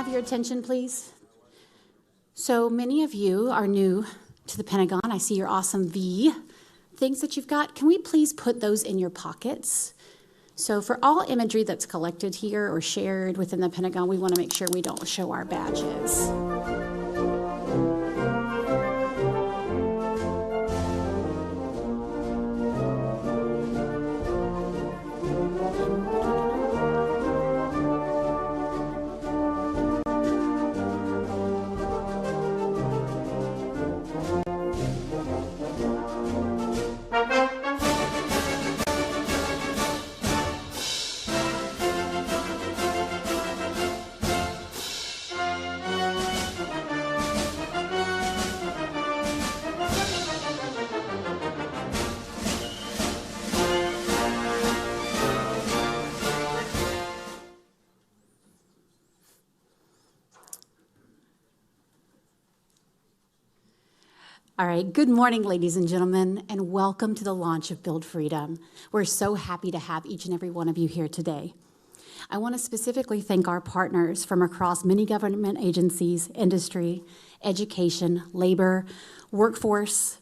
have your attention, please? So many of you are new to the Pentagon. I see your awesome V things that you've got. Can we please put those in your pockets? So for all imagery that's collected here or shared within the Pentagon, we want to make sure we don't show our badges. All right, good morning, ladies and gentlemen, and welcome to the launch of Build Freedom. We're so happy to have each and every one of you here today. I want to specifically thank our partners from across many government agencies, industry, education, labor, workforce,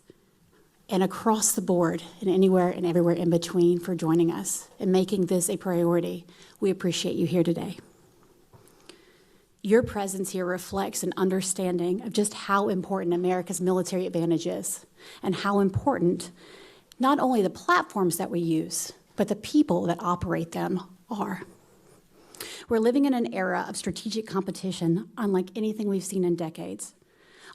and across the board, and anywhere and everywhere in between for joining us and making this a priority. We appreciate you here today. Your presence here reflects an understanding of just how important America's military advantage is and how important not only the platforms that we use, but the people that operate them are. We're living in an era of strategic competition unlike anything we've seen in decades.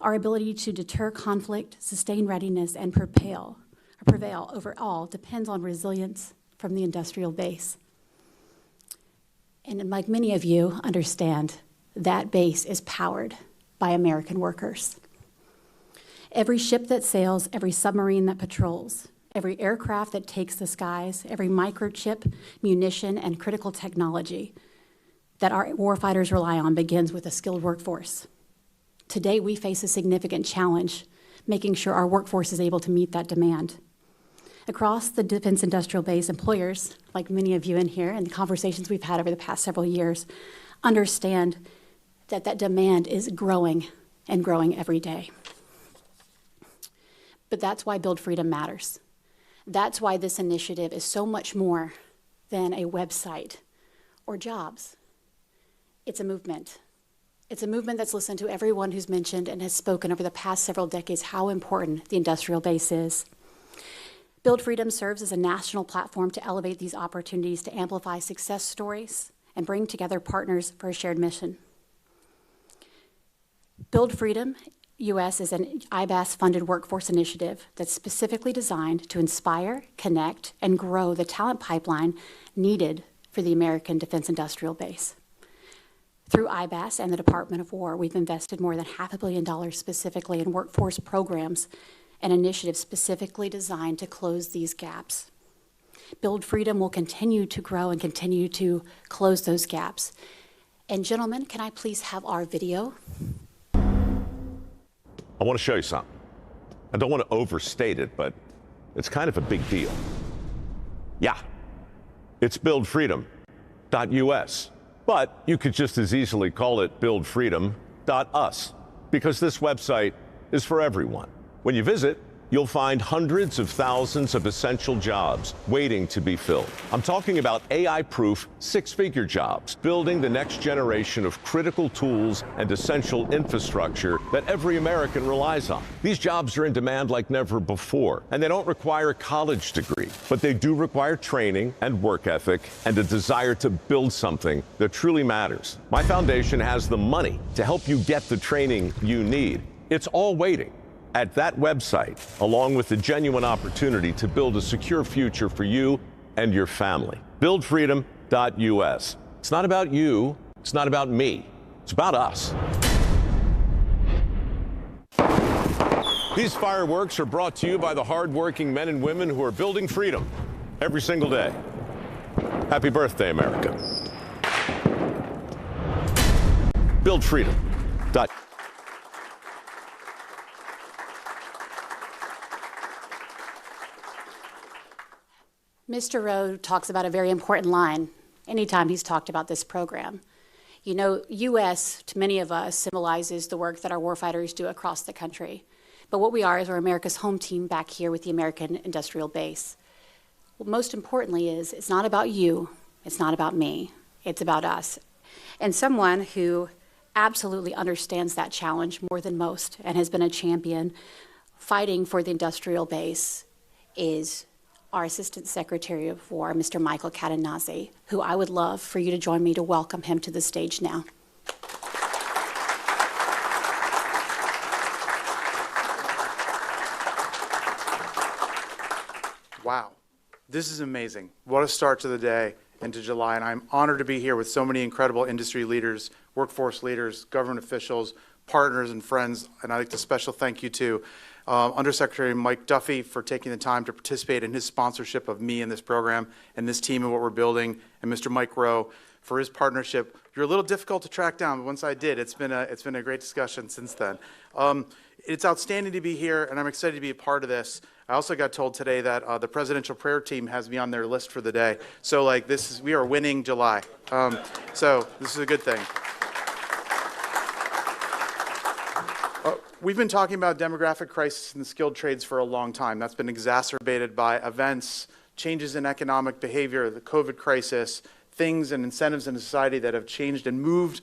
Our ability to deter conflict, sustain readiness, and prevail overall depends on resilience from the industrial base. And like many of you understand, that base is powered by American workers. Every ship that sails, every submarine that patrols, every aircraft that takes the skies, every microchip, munition, and critical technology that our warfighters rely on begins with a skilled workforce. Today, we face a significant challenge, making sure our workforce is able to meet that demand. Across the defense industrial base, employers, like many of you in here, and the conversations we've had over the past several years, understand that demand is growing and growing every day. But that's why Build Freedom matters. That's why this initiative is so much more than a website or jobs. It's a movement. It's a movement that's listened to everyone who's mentioned and has spoken over the past several decades how important the industrial base is. Build Freedom serves as a national platform to elevate these opportunities to amplify success stories and bring together partners for a shared mission. Build Freedom US is an IBAS-funded workforce initiative that's specifically designed to inspire, connect, and grow the talent pipeline needed for the American defense industrial base. Through IBAS and the Department of War, we've invested more than $500 million specifically in workforce programs and initiatives specifically designed to close these gaps. Build Freedom will continue to grow and continue to close those gaps. And gentlemen, can I please have our video? I want to show you something. I don't want to overstate it, but it's kind of a big deal. Yeah, it's buildfreedom.us, but you could just as easily call it buildfreedom.us, because this website is for everyone. When you visit, you'll find hundreds of thousands of essential jobs waiting to be filled. I'm talking about AI-proof six-figure jobs, building the next generation of critical tools and essential infrastructure that every American relies on. These jobs are in demand like never before, and they don't require a college degree, but they do require training and work ethic and a desire to build something that truly matters. My foundation has the money to help you get the training you need. It's all waiting at that website, along with the genuine opportunity to build a secure future for you and your family. Buildfreedom.us. It's not about you, it's not about me, it's about us. These fireworks are brought to you by the hardworking men and women who are building freedom every single day. Happy birthday, America. Build freedom. Mr. Rowe talks about a very important line anytime he's talked about this program. You know, U.S., to many of us, symbolizes the work that our warfighters do across the country. But what we are is we're America's home team back here with the American industrial base. What most importantly is, it's not about you, it's not about me, it's about us. And someone who absolutely understands that challenge more than most and has been a champion fighting for the industrial base is our Assistant Secretary of War, Mr. Michael Catanazzi, who I would love for you to join me to welcome him to the stage now. Wow, this is amazing. What a start to the day into July, and I'm honored to be here with so many incredible industry leaders, workforce leaders, government officials, partners, and friends, and I'd like to special thank you to Undersecretary Mike Duffy for taking the time to participate in his sponsorship of me and this program and this team and what we're building, and Mr. Mike Rowe for his partnership. You're a little difficult to track down, but once I did, it's been a great discussion since then. It's outstanding to be here, and I'm excited to be a part of this. I also got told today that the presidential prayer team has me on their list for the day. So like we are winning July. So this is a good thing. We've been talking about demographic crisis in the skilled trades for a long time. That's been exacerbated by events, changes in economic behavior, the COVID crisis, things and incentives in society that have changed and moved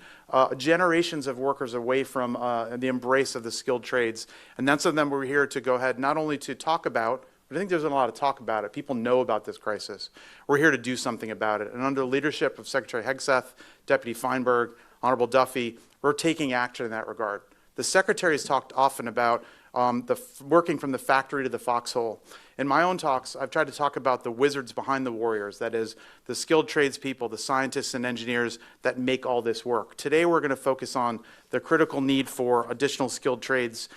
generations of workers away from the embrace of the skilled trades. And that's something we're here to go ahead not only to talk about, but I think there's been a lot of talk about it. People know about this crisis. We're here to do something about it. And under the leadership of Secretary Hegseth, Deputy Feinberg, Honorable Duffy, we're taking action in that regard. The Secretary has talked often about working from the factory to the foxhole. In my own talks, I've tried to talk about the wizards behind the warriors, that is, the skilled tradespeople, the scientists and engineers that make all this work. Today, we're going to focus on the critical need for additional skilled trades.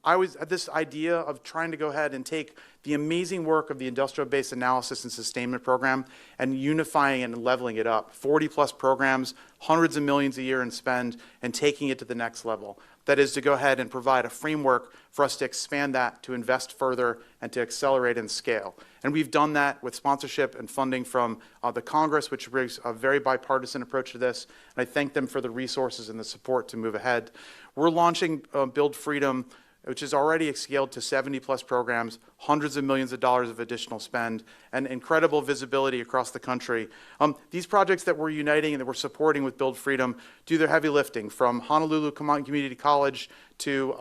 I was at this idea of trying to go ahead and take the amazing work of the Industrial Base Analysis and Sustainment Program and unifying and leveling it up. 40-plus programs, hundreds of millions a year in spend, and taking it to the next level. That is to go ahead and provide a framework for us to expand that, to invest further, and to accelerate and scale. And we've done that with sponsorship and funding from the Congress, which brings a very bipartisan approach to this. And I thank them for the resources and the support to move ahead. We're launching Build Freedom, which is already scaled to 70-plus programs, hundreds of millions of dollars of additional spend, and incredible visibility across the country. These projects that we're uniting and that we're supporting with Build Freedom do their heavy lifting, from Honolulu Community College to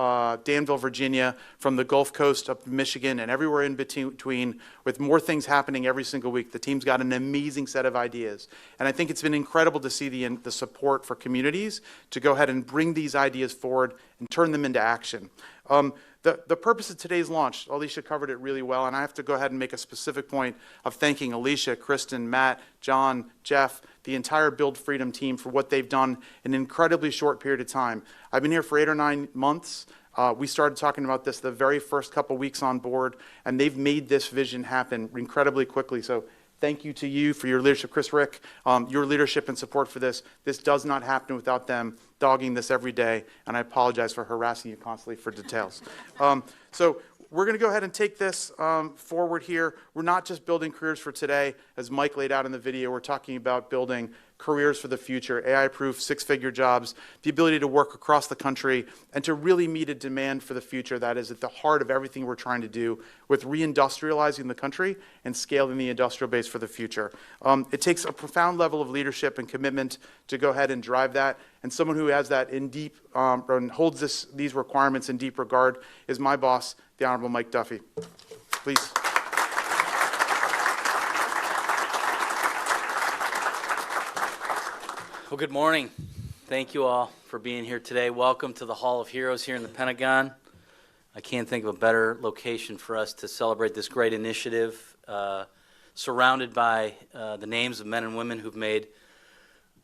Danville, Virginia, from the Gulf Coast up to Michigan, and everywhere in between, with more things happening every single week. The team's got an amazing set of ideas. And I think it's been incredible to see the support for communities to go ahead and bring these ideas forward and turn them into action. The purpose of today's launch, Alicia covered it really well, and I have to go ahead and make a specific point of thanking Alicia, Kristen, Matt, John, Jeff, the entire Build Freedom team for what they've done in an incredibly short period of time. I've been here for 8 or 9 months. We started talking about this the very first couple weeks on board, and they've made this vision happen incredibly quickly. So thank you to you for your leadership, Chris Rick, your leadership and support for this. This does not happen without them dogging this every day, and I apologize for harassing you constantly for details. So we're going to go ahead and take this forward here. We're not just building careers for today. As Mike laid out in the video, we're talking about building careers for the future, AI-proof, 6-figure jobs, the ability to work across the country, and to really meet a demand for the future that is at the heart of everything we're trying to do with reindustrializing the country and scaling the industrial base for the future. It takes a profound level of leadership and commitment to go ahead and drive that, and someone who has that in deep, and holds these requirements in deep regard is my boss, the Honorable Mike Duffy. Please. Well, good morning. Thank you all for being here today. Welcome to the Hall of Heroes here in the Pentagon. I can't think of a better location for us to celebrate this great initiative, surrounded by the names of men and women who've made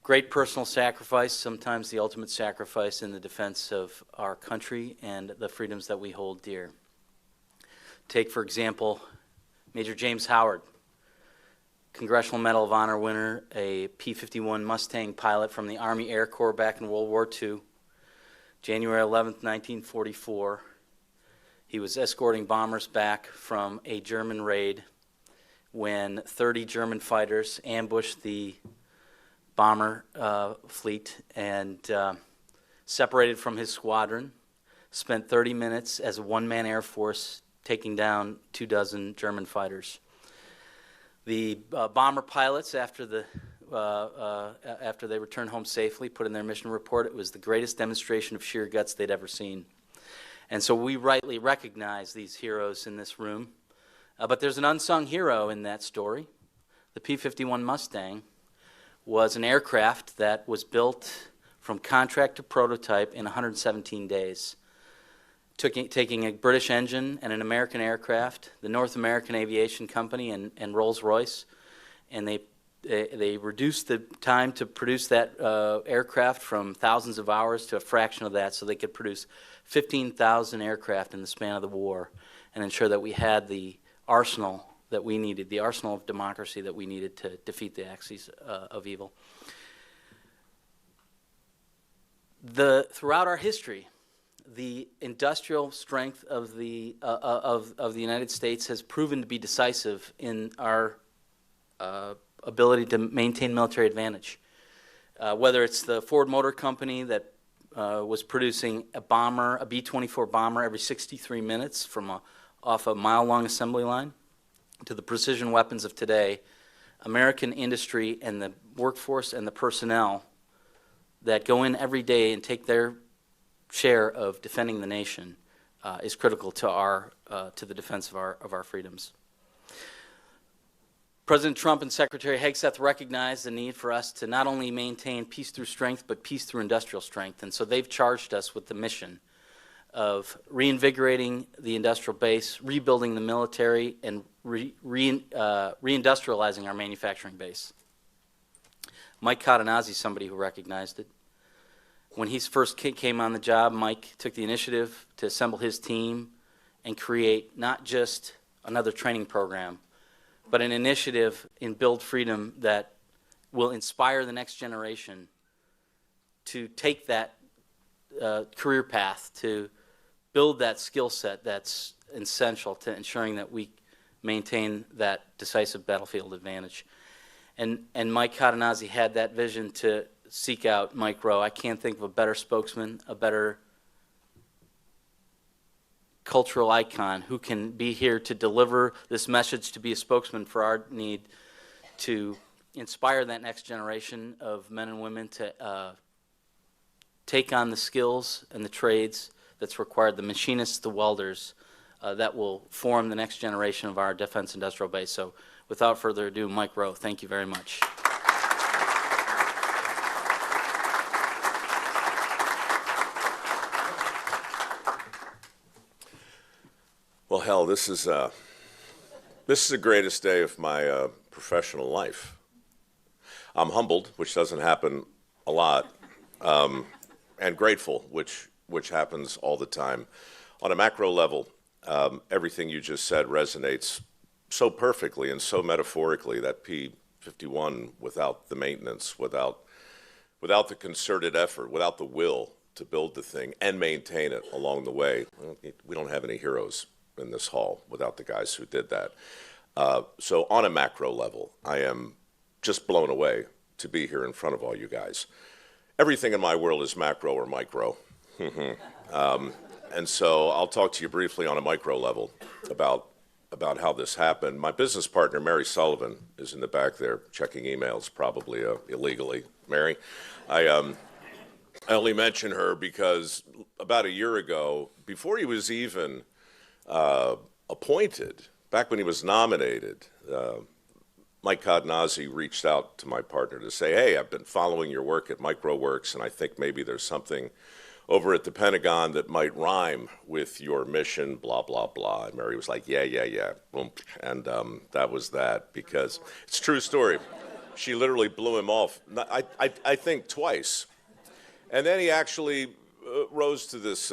great personal sacrifice, sometimes the ultimate sacrifice in the defense of our country and the freedoms that we hold dear. Take, for example, Major James Howard, Congressional Medal of Honor winner, a P-51 Mustang pilot from the Army Air Corps back in World War II. January 11th, 1944, he was escorting bombers back from a German raid when 30 German fighters ambushed the bomber fleet and separated from his squadron, spent 30 minutes as a one-man Air Force taking down 24 German fighters. The bomber pilots, after they returned home safely, put in their mission report, it was the greatest demonstration of sheer guts they'd ever seen. And so we rightly recognize these heroes in this room. But there's an unsung hero in that story. The P-51 Mustang was an aircraft that was built from contract to prototype in 117 days. Taking a British engine and an American aircraft, the North American Aviation Company and Rolls-Royce, and they reduced the time to produce that aircraft from thousands of hours to a fraction of that, so they could produce 15,000 aircraft in the span of the war and ensure that we had the arsenal that we needed, the arsenal of democracy that we needed to defeat the axis of evil. Throughout our history, the industrial strength of the United States has proven to be decisive in our ability to maintain military advantage. Whether it's the Ford Motor Company that was producing a bomber, a B-24 bomber every 63 minutes off a mile-long assembly line, to the precision weapons of today, American industry and the workforce and the personnel that go in every day and take their share of defending the nation is critical to the defense of our freedoms. President Trump and Secretary Hegseth recognized the need for us to not only maintain peace through strength, but peace through industrial strength. And so they've charged us with the mission of reinvigorating the industrial base, rebuilding the military, and reindustrializing our manufacturing base. Mike Cadenazzi is somebody who recognized it. When he first came on the job, Mike took the initiative to assemble his team and create not just another training program, but an initiative in Build Freedom that will inspire the next generation to take that career path, to build that skill set that's essential to ensuring that we maintain that decisive battlefield advantage. And Mike Cadenazzi had that vision to seek out Mike Rowe. I can't think of a better spokesman, a better cultural icon who can be here to deliver this message, to be a spokesman for our need to inspire that next generation of men and women to take on the skills and the trades that's required, the machinists, the welders, that will form the next generation of our defense industrial base. So without further ado, Mike Rowe, thank you very much. Well, hell, this is the greatest day of my professional life. I'm humbled, which doesn't happen a lot, and grateful, which happens all the time. On a macro level, everything you just said resonates so perfectly and so metaphorically. That P-51, without the maintenance, without the concerted effort, without the will to build the thing and maintain it along the way, we don't have any heroes in this hall without the guys who did that. So on a macro level, I am just blown away to be here in front of all you guys. Everything in my world is macro or micro. And so I'll talk to you briefly on a micro level about how this happened. My business partner, Mary Sullivan, is in the back there checking emails, probably illegally. Mary, I only mention her because about a year ago, before he was even appointed, back when he was nominated, Mike Cadenazzi reached out to my partner to say, hey, I've been following your work at mikeroweWORKS, and I think maybe there's something over at the Pentagon that might rhyme with your mission, blah, blah, blah. And Mary was like, yeah. Boom. And that was that, because it's a true story. She literally blew him off, I think twice. And then he actually rose to this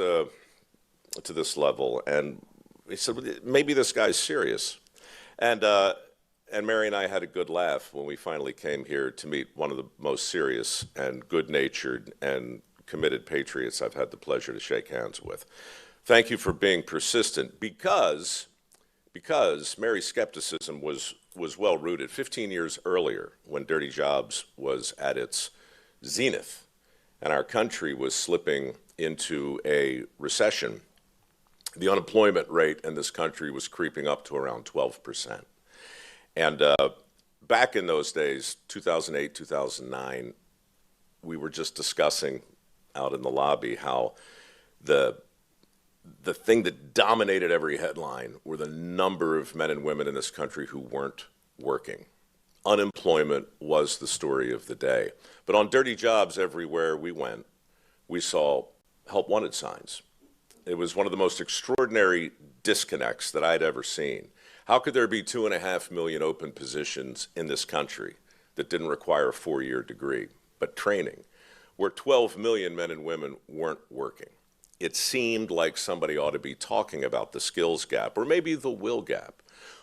level, and he said, maybe this guy's serious. And Mary and I had a good laugh when we finally came here to meet one of the most serious and good-natured and committed patriots I've had the pleasure to shake hands with. Thank you for being persistent, because Mary's skepticism was was well rooted. 15 years earlier, when dirty jobs was at its zenith and our country was slipping into a recession, the unemployment rate in this country was creeping up to around 12%. And back in those days, 2008, 2009, we were just discussing out in the lobby how the thing that dominated every headline were the number of men and women in this country who weren't working. Unemployment was the story of the day. But on dirty jobs, everywhere we went, we saw help wanted signs. It was one of the most extraordinary disconnects that I'd ever seen. How could there be 2.5 million open positions in this country that didn't require a 4-year degree, but training, where 12 million men and women weren't working? It seemed like somebody ought to be talking about the skills gap, or maybe the will gap,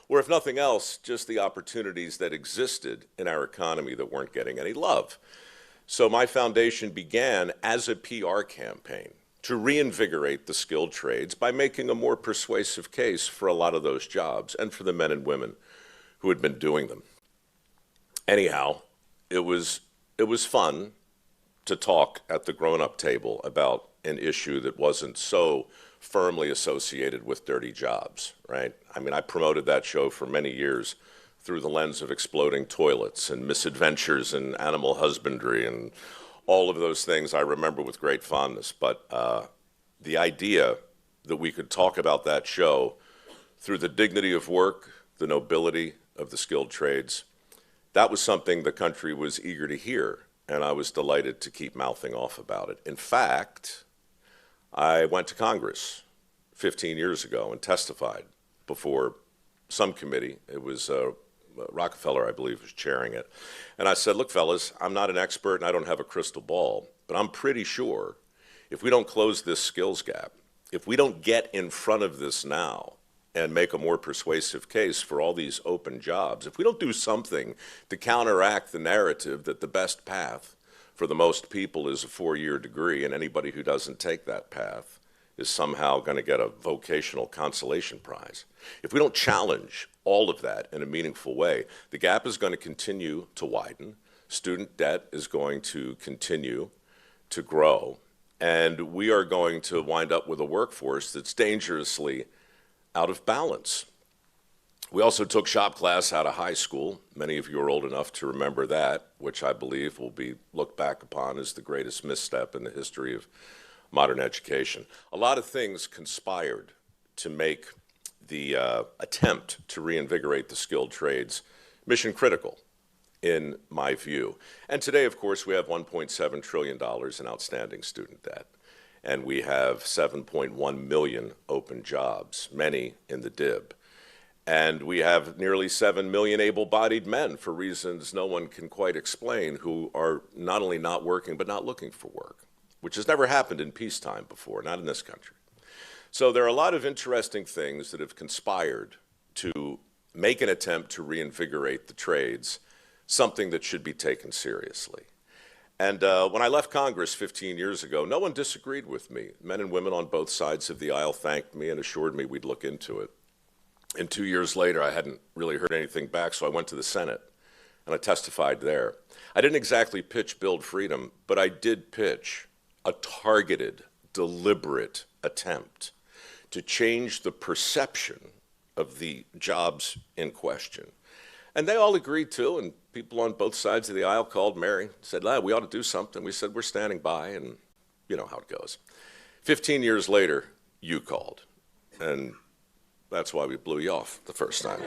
or if nothing else, just the opportunities that existed in our economy that weren't getting any love. So my foundation began as a PR campaign to reinvigorate the skilled trades by making a more persuasive case for a lot of those jobs and for the men and women who had been doing them. Anyhow, it was fun to talk at the grown-up table about an issue that wasn't so firmly associated with dirty jobs, right? I mean, I promoted that show for many years through the lens of exploding toilets and misadventures in animal husbandry and all of those things I remember with great fondness. But the idea that we could talk about that show through the dignity of work, the nobility of the skilled trades, that was something the country was eager to hear, and I was delighted to keep mouthing off about it. In fact, I went to Congress 15 years ago and testified before some committee. It was Rockefeller, I believe, was chairing it. And I said, look, fellas, I'm not an expert and I don't have a crystal ball, but I'm pretty sure if we don't close this skills gap, if we don't get in front of this now and make a more persuasive case for all these open jobs, if we don't do something to counteract the narrative that the best path for the most people is a 4-year degree, and anybody who doesn't take that path is somehow going to get a vocational consolation prize. If we don't challenge all of that in a meaningful way, the gap is going to continue to widen, student debt is going to continue to grow, and we are going to wind up with a workforce that's dangerously out of balance. We also took shop class out of high school. Many of you are old enough to remember that, which I believe will be looked back upon as the greatest misstep in the history of modern education. A lot of things conspired to make the attempt to reinvigorate the skilled trades mission critical, in my view. And today, of course, we have $1.7 trillion in outstanding student debt. And we have 7.1 million open jobs, many in the DIB. And we have nearly 7 million able-bodied men, for reasons no one can quite explain, who are not only not working, but not looking for work, which has never happened in peacetime before, not in this country. So there are a lot of interesting things that have conspired to make an attempt to reinvigorate the trades, something that should be taken seriously. And when I left Congress 15 years ago, no one disagreed with me. Men and women on both sides of the aisle thanked me and assured me we'd look into it. And 2 years later, I hadn't really heard anything back, so I went to the Senate, and I testified there. I didn't exactly pitch Build Freedom, but I did pitch a targeted, deliberate attempt to change the perception of the jobs in question. And they all agreed to, and people on both sides of the aisle called Mary, said, we ought to do something. We said, we're standing by, and you know how it goes. 15 years later, you called, and that's why we blew you off the first time.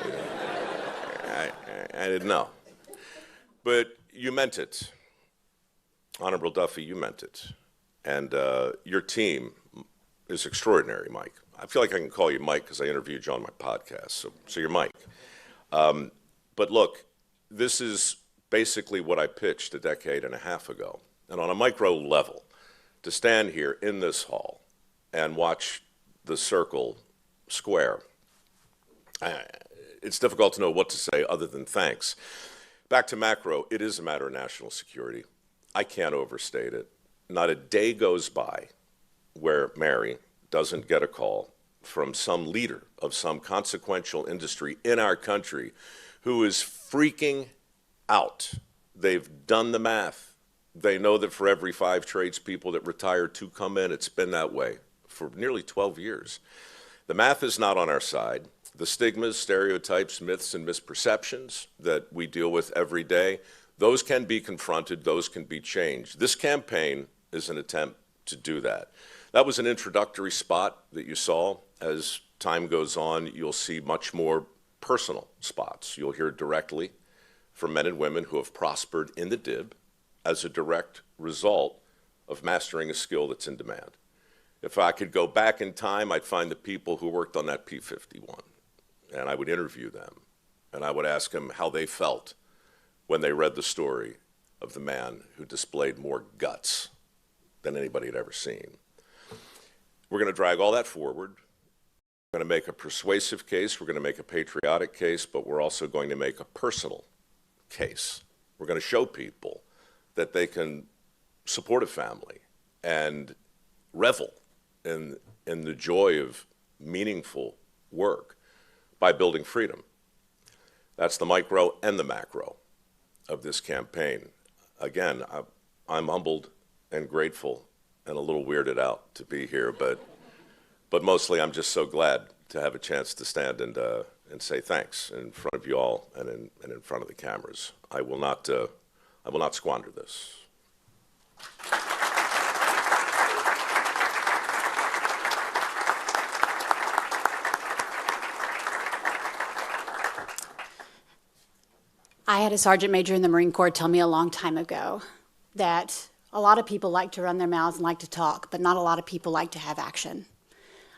I didn't know. But you meant it. Honorable Duffy, you meant it. And your team is extraordinary, Mike. I feel like I can call you Mike because I interviewed you on my podcast, so you're Mike. But look, this is basically what I pitched a decade and a half ago. And on a micro level, to stand here in this hall and watch the circle square, it's difficult to know what to say other than thanks. Back to macro, it is a matter of national security. I can't overstate it. Not a day goes by where Mary doesn't get a call from some leader of some consequential industry in our country who is freaking out. They've done the math. They know that for every 5 tradespeople that retire, 2 come in. It's been that way for nearly 12 years. The math is not on our side. The stigmas, stereotypes, myths, and misperceptions that we deal with every day, those can be confronted, those can be changed. This campaign is an attempt to do that. That was an introductory spot that you saw. As time goes on, you'll see much more personal spots. You'll hear directly from men and women who have prospered in the DIB as a direct result of mastering a skill that's in demand. If I could go back in time, I'd find the people who worked on that P-51, and I would interview them, and I would ask them how they felt when they read the story of the man who displayed more guts than anybody had ever seen. We're going to drag all that forward. We're going to make a persuasive case. We're going to make a patriotic case, but we're also going to make a personal case. We're going to show people that they can support a family and revel in the joy of meaningful work by building freedom. That's the micro and the macro of this campaign. Again, I'm humbled and grateful and a little weirded out to be here, but mostly I'm just so glad to have a chance to stand and say thanks in front of you all and in front of the cameras. I will not squander this. I had a sergeant major in the Marine Corps tell me a long time ago that a lot of people like to run their mouths and like to talk, but not a lot of people like to have action.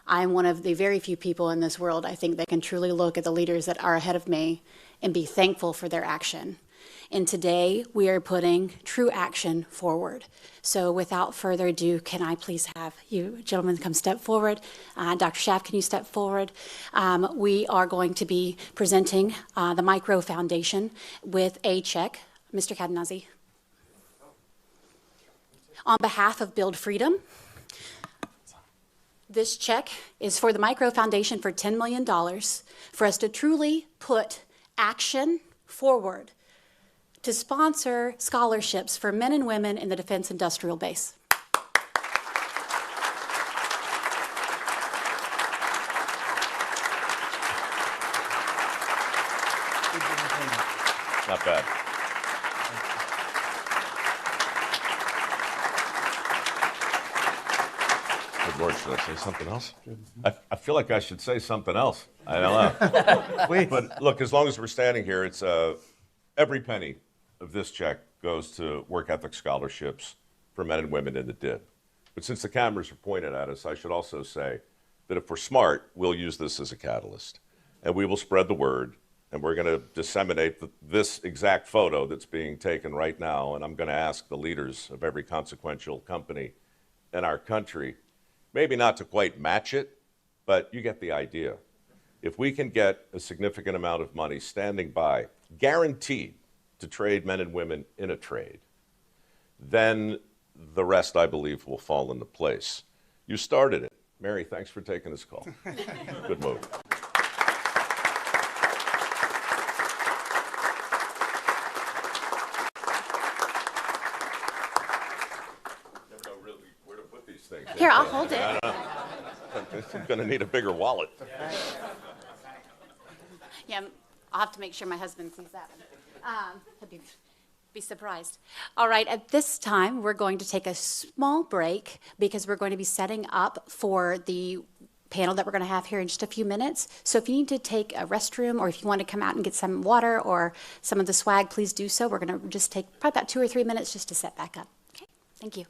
I'm one of the very few people in this world, I think, that can truly look at the leaders that are ahead of me and be thankful for their action. And today, we are putting true action forward. So without further ado, can I please have you gentlemen come step forward? Dr. Schaaf, can you step forward? We are going to be presenting the Micro Foundation with a check. Mr. Cadenazi. On behalf of Build Freedom, this check is for the Micro Foundation for $10 million for us to truly put action forward to sponsor scholarships for men and women in the defense industrial base. Not bad. Good Lord, should I say something else? I feel like I should say something else. I don't know. But look, as long as we're standing here, it's every penny of this check goes to work ethic scholarships for men and women in the DIB. But since the cameras are pointed at us, I should also say that if we're smart, we'll use this as a catalyst. And we will spread the word, and we're going to disseminate this exact photo that's being taken right now. And I'm going to ask the leaders of every consequential company in our country, maybe not to quite match it, but you get the idea. If we can get a significant amount of money standing by, guaranteed to trade men and women in a trade, then the rest, I believe, will fall into place. You started it. Mary, thanks for taking this call. Good move. Never know really where to put these things. Here, I'll hold it. I'm going to need a bigger wallet. Yeah, I'll have to make sure my husband sees that one. He'll be surprised. All right, at this time, we're going to take a small break because we're going to be setting up for the panel that we're going to have here in just a few minutes. So if you need to take a restroom or if you want to come out and get some water or some of the swag, please do so. We're going to just take probably about 2 or 3 minutes just to set back up. Okay, thank you.